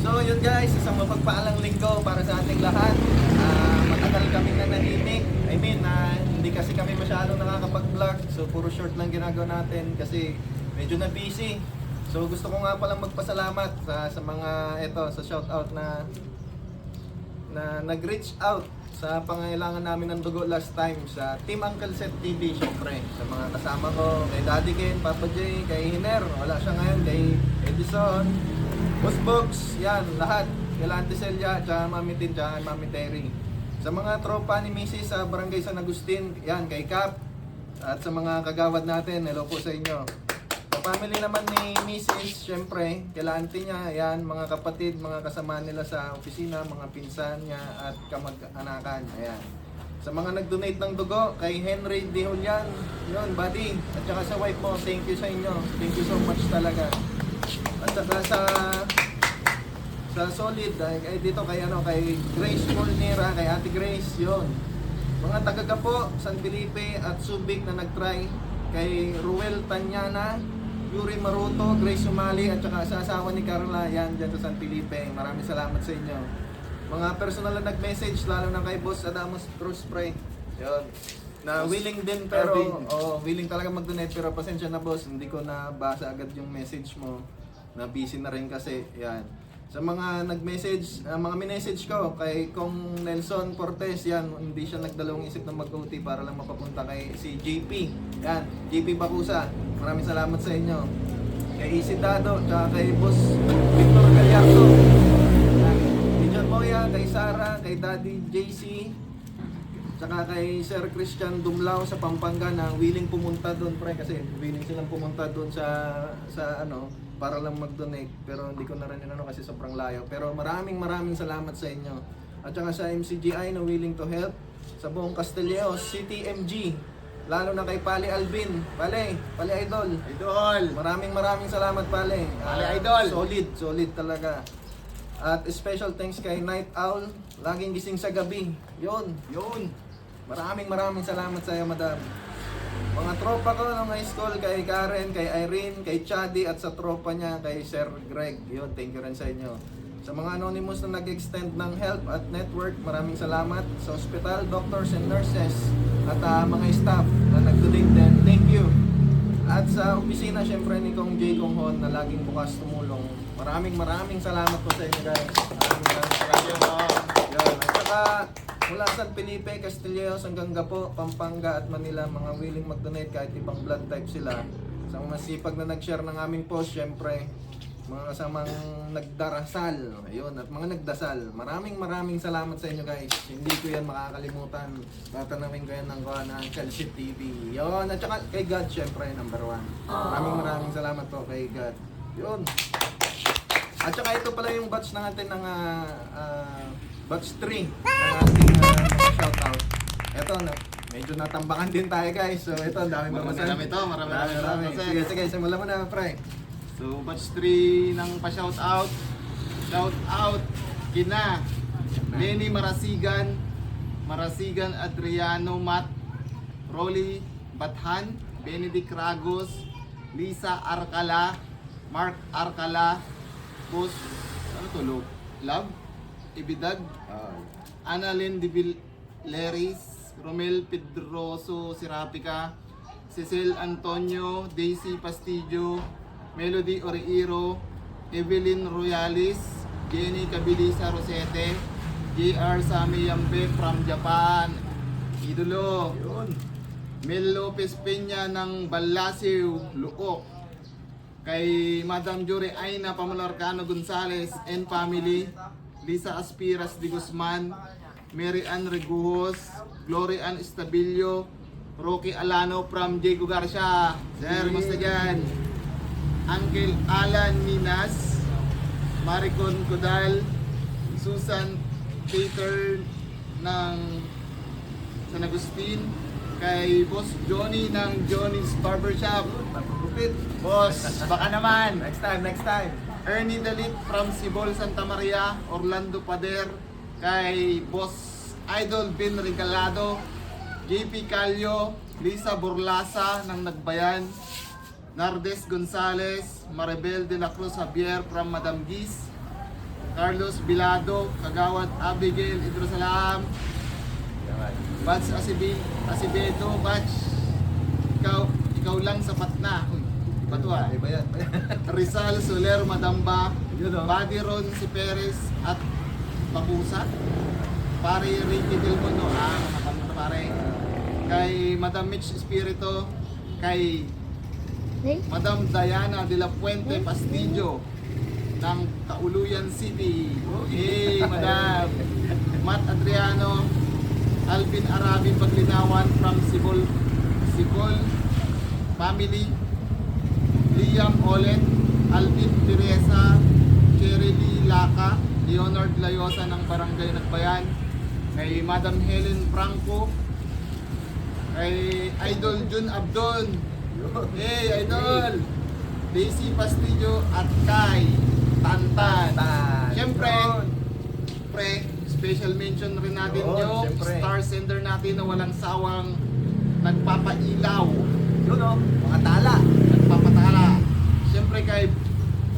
So yun guys, isang mapagpaalang linggo para sa ating lahat. Matagal kami na nahimik. Hindi kasi kami masyadong nakakapag-vlog. So puro short lang ginagawa natin kasi medyo na busy. So gusto ko nga palang magpasalamat sa mga sa shoutout na nag-reach out sa pangailangan namin ng dugo last time sa Team Uncle Seth TV, syempre. Sa mga kasama ko, kay Daddy Ken, Papa J, kay Hiner, wala siya ngayon, kay Edison, Boss Box, yan, lahat. Kay Auntie Celia, tsaka Mami Tin, tsaka Mami Terry. Sa mga tropa ni Mrs. sa Barangay San Agustin, yan, kay Cap. At sa mga kagawad natin, hello po sa inyo. Sa family naman ni Mrs. syempre, kay Auntie niya, yan, mga kapatid, mga kasama nila sa opisina, mga pinsan niya at kamag-anakan, ayan. Sa mga nag-donate ng dugo, kay Henry Di Julian, yun, buddy. At saka sa wife mo, thank you sa inyo. Thank you so much talaga. At saka sa solid ay dito kay Grace Cornera, kay Ate Grace, yon. Mga taga-Gapo, San Felipe at Subic na nag-try, kay Ruel Tanyana, Yuri Maruto, Grace Sumali at saka sa asawa ni Carla, yan dyan sa San Felipe. Maraming salamat sa inyo. Mga personal na nag-message, lalo na kay Boss Adamos True Spray, yon, na willing din pero willing talaga mag-donate, pero pasensya na boss, hindi ko nabasa agad yung message mo, na busy na rin kasi, yan. Sa mga nag-message, mga minessage ko kay Kong Nelson Cortez, yan, hindi siya nagdalawang isip na mag-OT para lang mapapunta kay si JP, yan, JP Bakusa, maraming salamat sa inyo. Kay Easy Dado, tsaka kay Boss Victor Gallardo, yan, kay John Moya, kay Sarah, kay Daddy JC, tsaka kay Sir Christian Dumlao sa Pampanga na willing pumunta doon, pre, kasi willing silang pumunta doon sa para lang mag-donate, pero hindi ko na rin kasi sobrang layo. Pero maraming salamat sa inyo. At saka sa MCGI na willing to help, sa buong Castilleos, City MG, lalo na kay Pali Alvin, Pali Idol. Maraming salamat, Pali. Idol. Solid talaga. At special thanks kay Night Owl, laging gising sa gabi. Yun. Maraming salamat sa iyo, madam. Mga tropa ko nung high school, kay Karen, kay Irene, kay Chadi, at sa tropa niya, kay Sir Greg. Yun, thank you rin sa inyo. Sa mga anonymous na nag-extend ng help at network, maraming salamat. Sa hospital, doctors and nurses, at mga staff na nag-donate din, thank you. At sa opisina, syempre ni Kong J. Kong Hon, na laging bukas tumulong. Maraming salamat po sa inyo, guys. Maraming salamat. Yun, at saka mula San Felipe, Castilleos hanggang Gapo, Pampanga at Manila, mga willing mag-donate kahit ibang blood type sila. Sa mga sipag na nag-share ng aming post, syempre, mga kasamang nagdarasal, ayun, at mga nagdasal. Maraming salamat sa inyo, guys. Hindi ko yan makakalimutan. Tatanawin ko yan ng Uncle Seth TV. Yun, at saka kay God, syempre, number 1. Maraming salamat po kay God. Yun. At saka ito pala yung batch natin ng batch 3 ng ating shoutout. Ito, medyo natambakan din tayo, guys. So ito, ang daming mamasan. Marami. Sige, simulan mo na, pre. So batch 3 ng pa-shoutout. Shoutout kina Lenny Marasigan, Adriano Mat, Rolly Bathan, Benedict Ragos, Lisa Arcala, Mark Arcala, Boss, Love, Ibidag, Annalyn de Villeris, Romel Pedroso Sirapica, Cecil Antonio, Daisy Pastillo, Melody Oreiro, Evelyn Royalis, Jenny Cabilisa Rosete, JR Sami Yambe from Japan, Idolo, Mel Lopez Peña ng Balasiw, Luok, kay Madam Jure Aina Pamalarcano Gonzales and family, Lisa Aspiras de Guzman, Mary Ann Reguhos, Glory Ann Estabilio, Rocky Alano from Diego Garcia. Sir, gusto dyan. Uncle Alan Minas, Maricon Codal, Susan Peter ng San Agustin, kay Boss Johnny ng Johnny's Barbershop. Pagpupit. Boss, baka naman. Next time. Ernie Dalit from Sibol Santa Maria, Orlando Pader, kay Boss Idol Ben Regalado, JP Calio, Lisa Burlasa ng Nagbayan, Nardes Gonzales, Maribel de la Cruz Javier from Madam Giz, Carlos Bilado, Kagawad Abigail Idrosalam, Bats Asibedo, Bats, ikaw lang sapat na. Uy, iba to ah. Iba yan. Rizal Soler Madamba, Yun, oh. Buddy Ron si Perez at Pabusa. Pare Ricky Del Mundo, nakakamata pare. Kay Madam Mitch Espirito, kay Madam Diana de la Puente Pastillo ng Kauluyan City. Hey, Madam. Matt Adriano, Alvin Arabin Paglinawan from Sibol Family, Liam Olet, Alvin Teresa, Cherry Lee Laka, Leonard Layosa ng Barangay Nagbayan, kay Madam Helen Franco, kay Idol Jun Abdon, hey Idol, Daisy Pastillo at kay Tantan. Siyempre, special mention rin natin Oo, yung siyempre. star sender natin na walang sawang nagpapailaw, Yun o, mga tala. nagpapatala. Siyempre kay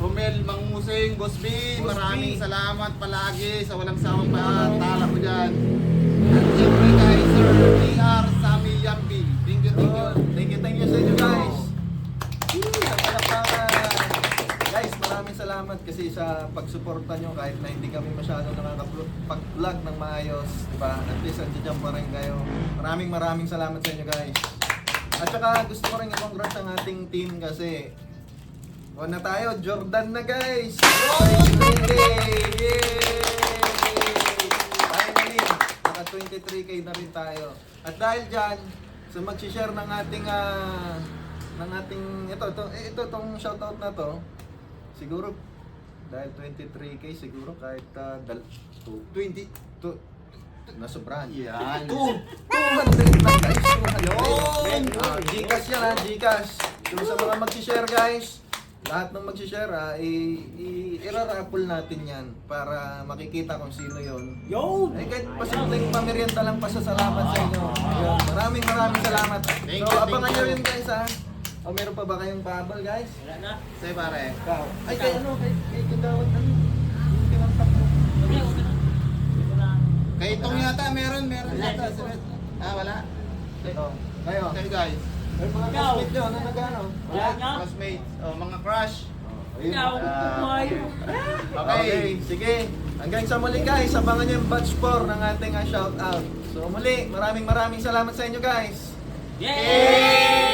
Romel Mangmusing, Boss B, Boss maraming B. salamat palagi sa walang sawang patala mo dyan. At siyempre kay Sir DR Sammy Yambi. Thank you, thank you. Thank you sa inyo guys. Guys, maraming salamat kasi sa pagsuporta nyo kahit na hindi kami masyado nakakapag-vlog ng maayos, diba? At least andiyan pa rin kayo. Maraming salamat sa inyo guys. At saka gusto ko rin i-congrats ang ating team kasi won na tayo, Jordan na guys! Yay! Finally, naka 23k na rin tayo. At dahil dyan, sa mag-share ng ating itong shoutout na to, siguro dahil 23k siguro kahit 20 nasobrahan. Yan. 200 na guys. 200. Yun. Gcash yan ha, Gcash. Yung sa mga mag-share guys, lahat ng mag-share i-raffle natin yan para makikita kung sino yon. Eh kahit pasimpleng pamerienda lang pasasalamat sa inyo. Ayun, maraming salamat. Thank So you, abangan thank nyo you. rin guys ha. O meron pa ba kayong pahabol guys? Say pare. Ikaw. Ay kay Kagawad yung tinantak mo. Kay itong yata, meron yata. Wala. Ito. Kayo. Okay guys. May mga classmate nyo, ano nag-ano? Classmates, mga crush. Ayun. Okay. Okay, sige. Hanggang sa muli guys, abangan nyo yung batch 4 ng ating shoutout. So muli, maraming salamat sa inyo guys. Yay!